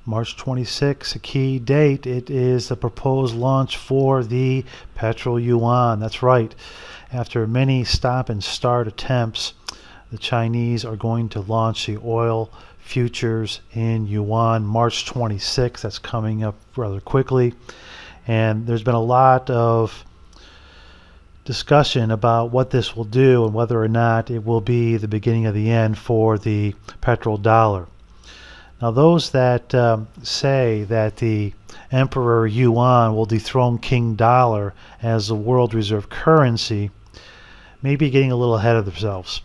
March 26, a key date. It is the proposed launch for the Petro-Yuan. That's right. After many stop and start attempts, the Chinese are going to launch the oil futures in yuan March 26. That's coming up rather quickly. And there's been a lot of discussion about what this will do and whether or not it will be the beginning of the end for the petrodollar. Now, those that say that the Emperor Yuan will dethrone King Dollar as the world reserve currency may be getting a little ahead of themselves.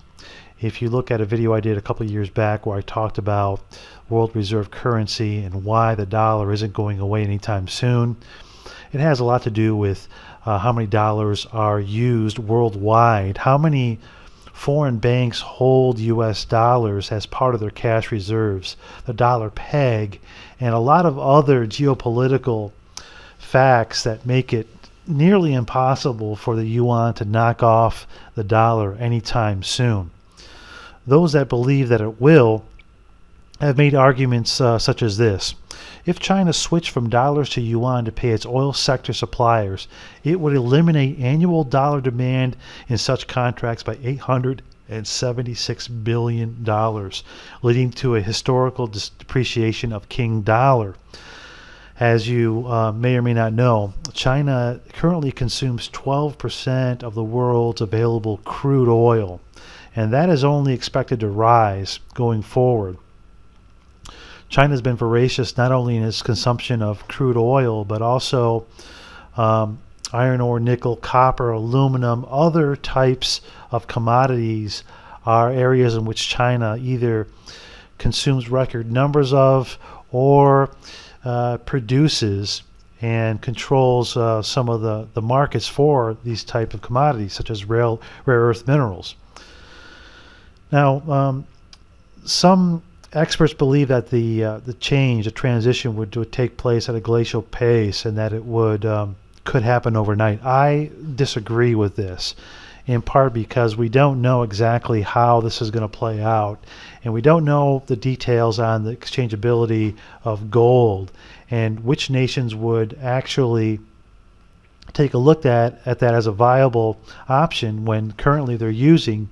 If you look at a video I did a couple of years back where I talked about world reserve currency and why the dollar isn't going away anytime soon, it has a lot to do with how many dollars are used worldwide, how many foreign banks hold US dollars as part of their cash reserves, the dollar peg, and a lot of other geopolitical facts that make it nearly impossible for the yuan to knock off the dollar anytime soon. Those that believe that it will have made arguments such as this. If China switched from dollars to yuan to pay its oil sector suppliers, it would eliminate annual dollar demand in such contracts by $876 billion, leading to a historical depreciation of King Dollar. As you may or may not know, China currently consumes 12% of the world's available crude oil, and that is only expected to rise going forward. China has been voracious not only in its consumption of crude oil, but also iron ore, nickel, copper, aluminum, other types of commodities are areas in which China either consumes record numbers of or produces and controls some of the markets for these type of commodities, such as rare earth minerals. Now, some experts believe that the transition would take place at a glacial pace and that it could happen overnight. I disagree with this, in part because we don't know exactly how this is going to play out, and we don't know the details on the exchangeability of gold and which nations would actually take a look at that as a viable option when currently they're using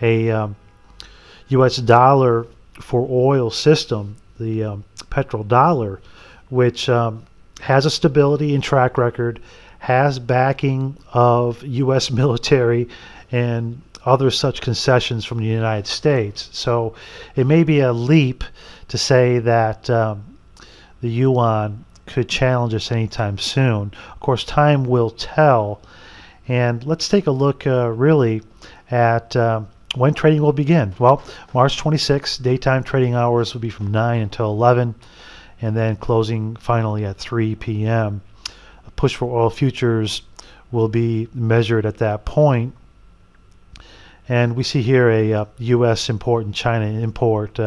a US dollar for oil system, the petrodollar, which has a stability and track record, has backing of U.S. military and other such concessions from the United States. So it may be a leap to say that the yuan could challenge us anytime soon. Of course, time will tell. And let's take a look really at when trading will begin. Well, March 26th, daytime trading hours will be from 9 until 11, and then closing finally at 3 p.m. A push for oil futures will be measured at that point. And we see here a U.S. import and China import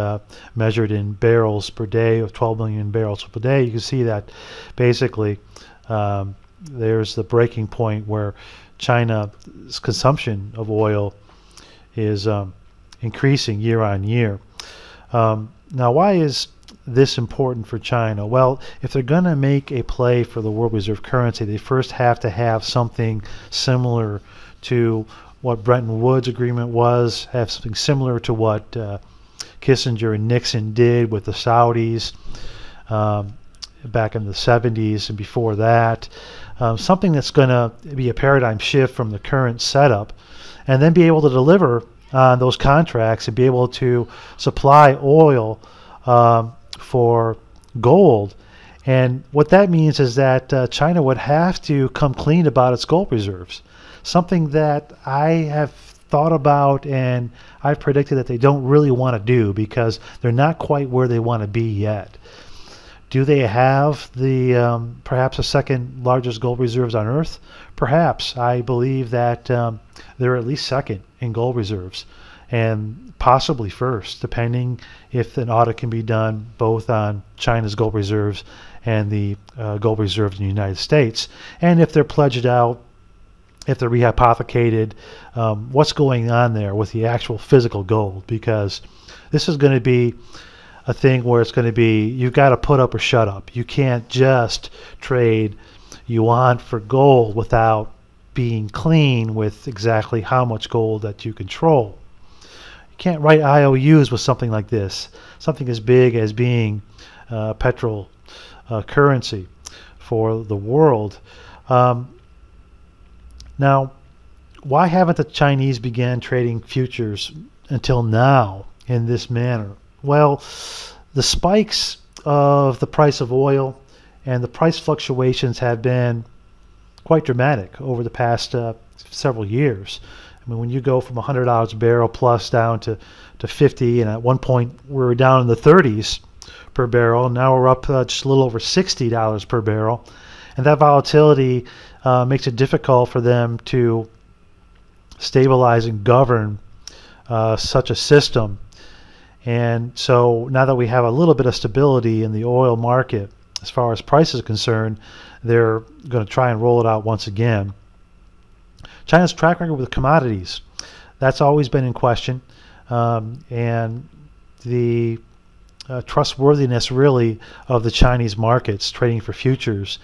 measured in barrels per day of 12 million barrels per day. You can see that basically there's the breaking point where China's consumption of oil is increasing year on year. Now, why is this important for China? Well, if they're going to make a play for the world reserve currency, they first have to have something similar to what Bretton Woods agreement was, have something similar to what Kissinger and Nixon did with the Saudis back in the 70s and before that. Something that's going to be a paradigm shift from the current setup, and then be able to deliver on those contracts and be able to supply oil for gold. And what that means is that China would have to come clean about its gold reserves, something that I have thought about and I've predicted that they don't really want to do because they're not quite where they want to be yet. Do they have the perhaps the second largest gold reserves on Earth? Perhaps. I believe that they're at least second in gold reserves, and possibly first, depending if an audit can be done both on China's gold reserves and the gold reserves in the United States, and if they're pledged out, if they're rehypothecated, what's going on there with the actual physical gold, because this is going to be a thing where it's going to be, you've got to put up or shut up. You can't just trade yuan for gold without being clean with exactly how much gold that you control. You can't write IOUs with something like this, something as big as being petrol currency for the world. Now, why haven't the Chinese began trading futures until now in this manner? Well, the spikes of the price of oil and the price fluctuations have been quite dramatic over the past several years. I mean, when you go from $100 a barrel plus down to 50, and at one point we were down in the 30s per barrel, now we're up just a little over $60 per barrel, and that volatility makes it difficult for them to stabilize and govern such a system. And so now that we have a little bit of stability in the oil market as far as price is concerned, they're going to try and roll it out once again. China's track record with commodities, that's always been in question, and the trustworthiness really of the Chinese markets trading for futures,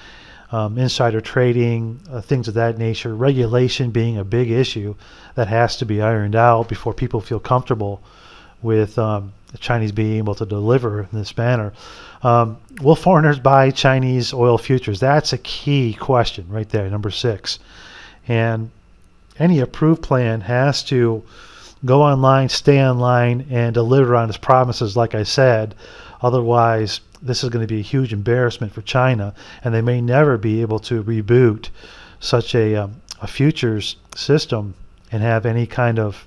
insider trading, things of that nature, regulation being a big issue that has to be ironed out before people feel comfortable with the Chinese being able to deliver in this manner. Will foreigners buy Chinese oil futures? That's a key question right there, number 6. And any approved plan has to go online, stay online, and deliver on its promises, like I said. Otherwise, this is going to be a huge embarrassment for China, and they may never be able to reboot such a futures system and have any kind of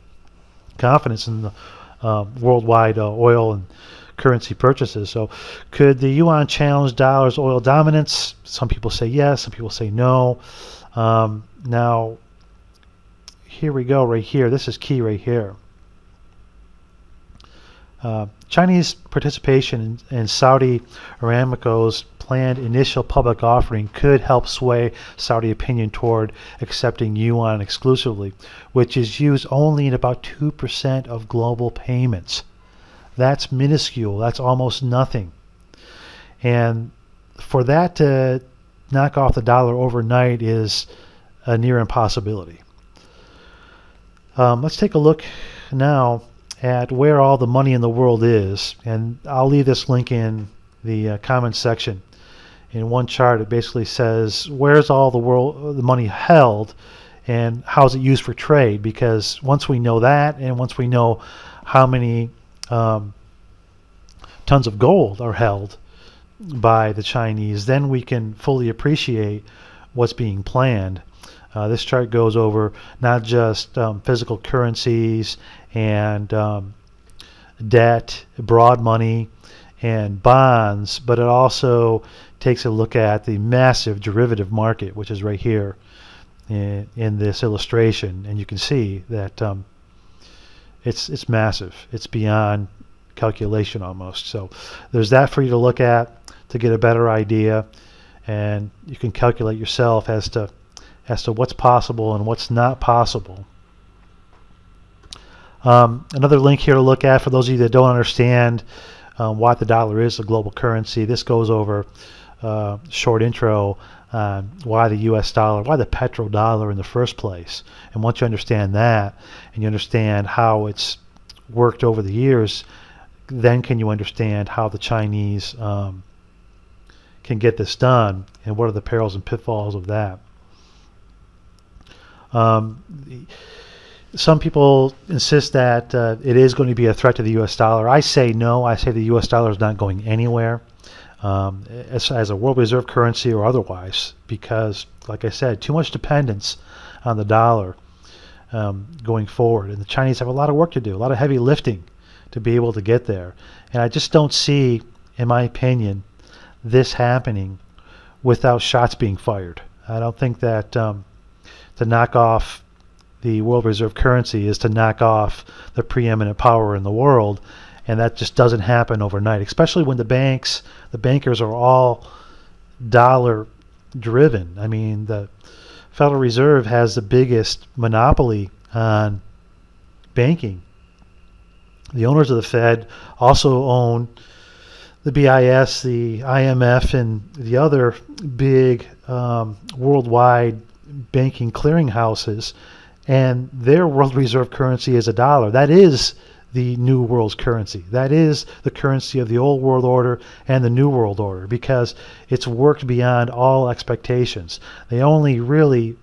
confidence in the worldwide oil and currency purchases. So could the yuan challenge dollar's oil dominance? Some people say yes, some people say no. Now, here we go right here. This is key right here. Chinese participation in Saudi Aramco's planned initial public offering could help sway Saudi opinion toward accepting yuan exclusively, which is used only in about 2% of global payments. That's minuscule. That's almost nothing. And for that to knock off the dollar overnight is a near impossibility. Let's take a look now at where all the money in the world is, and I'll leave this link in the comments section. In one chart, it basically says where's all the money held and how is it used for trade, because once we know that, and once we know how many tons of gold are held by the Chinese, then we can fully appreciate what's being planned. This chart goes over not just physical currencies and debt, broad money, and bonds, but it also takes a look at the massive derivative market, which is right here in this illustration, and you can see that it's massive. It's beyond calculation almost. So there's that for you to look at to get a better idea, and you can calculate yourself as to what's possible and what's not possible. Another link here to look at for those of you that don't understand why the dollar is a global currency. This goes over short intro on why the US dollar, why the petrodollar in the first place. And once you understand that, and you understand how it's worked over the years, then can you understand how the Chinese can get this done, and what are the perils and pitfalls of that. Some people insist that it is going to be a threat to the US dollar. I say no. I say the US dollar is not going anywhere as a world reserve currency or otherwise, because, like I said, too much dependence on the dollar going forward. And the Chinese have a lot of work to do, a lot of heavy lifting to be able to get there. And I just don't see, in my opinion, this happening without shots being fired. I don't think that to knock off the world reserve currency is to knock off the preeminent power in the world, and that just doesn't happen overnight, especially when the bankers are all dollar driven. I mean, the Federal Reserve has the biggest monopoly on banking. The owners of the Fed also own the BIS, the IMF, and the other big worldwide banking clearinghouses, and their world reserve currency is a dollar. That is the new world's currency. That is the currency of the old world order and the new world order, because it's worked beyond all expectations. They only really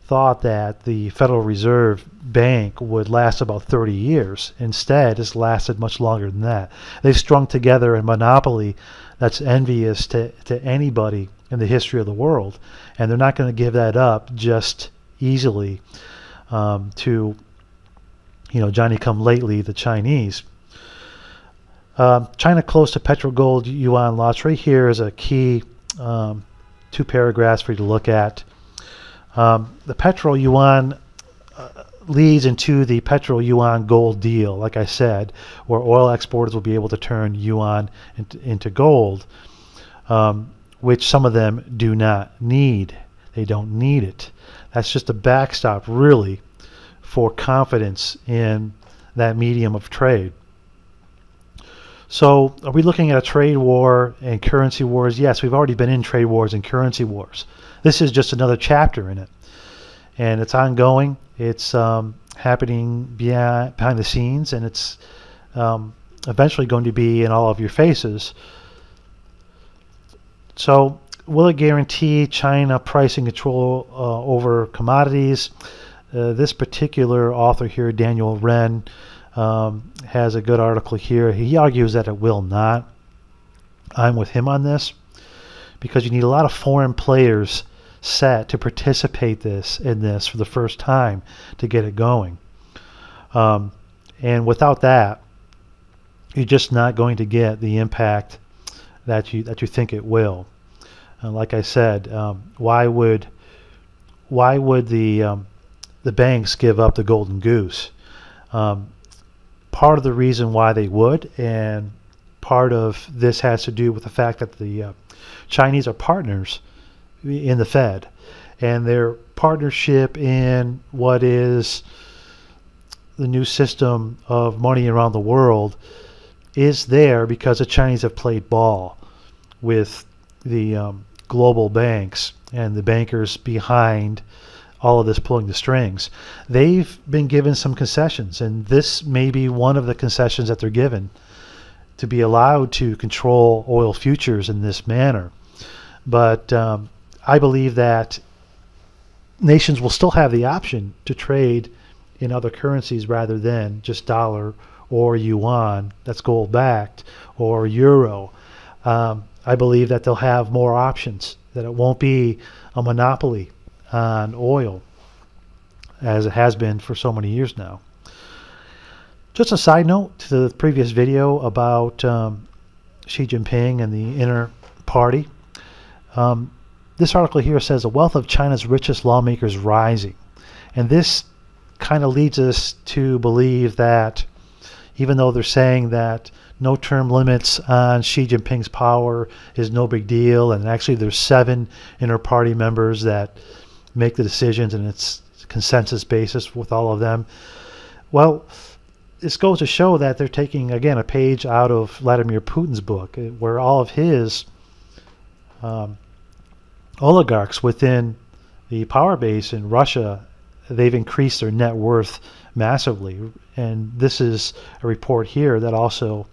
thought that the Federal Reserve Bank would last about 30 years. Instead, it's lasted much longer than that. They've strung together a monopoly that's envious to anybody in the history of the world, and they're not going to give that up just easily to Johnny-come-lately, the Chinese. China close to Petro-Gold yuan loss. Right here is a key 2 paragraphs for you to look at. The Petro-Yuan leads into the Petro-Yuan-Gold deal, like I said, where oil exporters will be able to turn yuan into gold, which some of them do not need. They don't need it. That's just a backstop, really, for confidence in that medium of trade. So are we looking at a trade war and currency wars? Yes, we've already been in trade wars and currency wars. This is just another chapter in it. And it's ongoing. It's happening behind the scenes, and it's eventually going to be in all of your faces. So will it guarantee China pricing control over commodities? This particular author here, Daniel Wren, has a good article here. He argues that it will not. I'm with him on this, because you need a lot of foreign players set to participate in this for the first time to get it going. And without that, you're just not going to get the impact that you think it will. Like I said, why would the banks give up the golden goose? Part of the reason why they would, and part of this has to do with the fact that the Chinese are partners in the Fed, and their partnership in what is the new system of money around the world is there because the Chinese have played ball with the global banks and the bankers behind all of this pulling the strings. They've been given some concessions, and this may be one of the concessions that they're given, to be allowed to control oil futures in this manner. But I believe that nations will still have the option to trade in other currencies rather than just dollar or yuan that's gold backed, or euro. I believe that they'll have more options, that it won't be a monopoly on oil as it has been for so many years now. Just a side note to the previous video about Xi Jinping and the inner party. This article here says the wealth of China's richest lawmakers rising, and this kind of leads us to believe that even though they're saying that no term limits on Xi Jinping's power is no big deal, and actually there's 7 inner party members that make the decisions and it's consensus basis with all of them. Well, this goes to show that they're taking, again, a page out of Vladimir Putin's book, where all of his oligarchs within the power base in Russia, they've increased their net worth massively. And this is a report here that also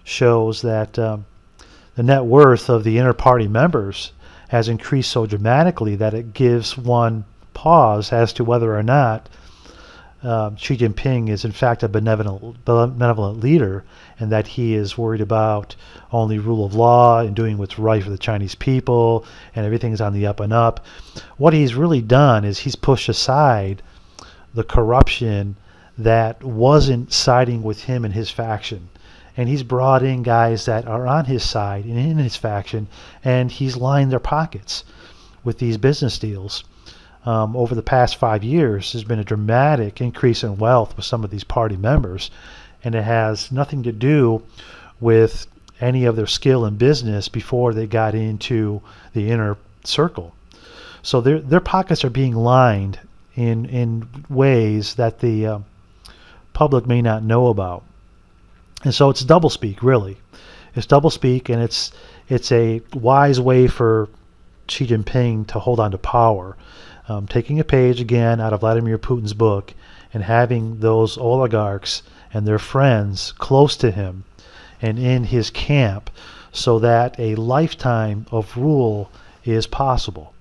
shows that the net worth of the inner party members has increased so dramatically that it gives one pause as to whether or not Xi Jinping is in fact a benevolent leader, and that he is worried about only rule of law and doing what's right for the Chinese people, and everything's on the up and up. What he's really done is he's pushed aside the corruption that wasn't siding with him and his faction, and he's brought in guys that are on his side and in his faction, and he's lined their pockets with these business deals. Over the past 5 years, there's been a dramatic increase in wealth with some of these party members, and it has nothing to do with any of their skill in business before they got into the inner circle. So their pockets are being lined in ways that the public may not know about. And so it's doublespeak, really. It's doublespeak, and it's a wise way for Xi Jinping to hold on to power. Taking a page again out of Vladimir Putin's book and having those oligarchs and their friends close to him and in his camp so that a lifetime of rule is possible.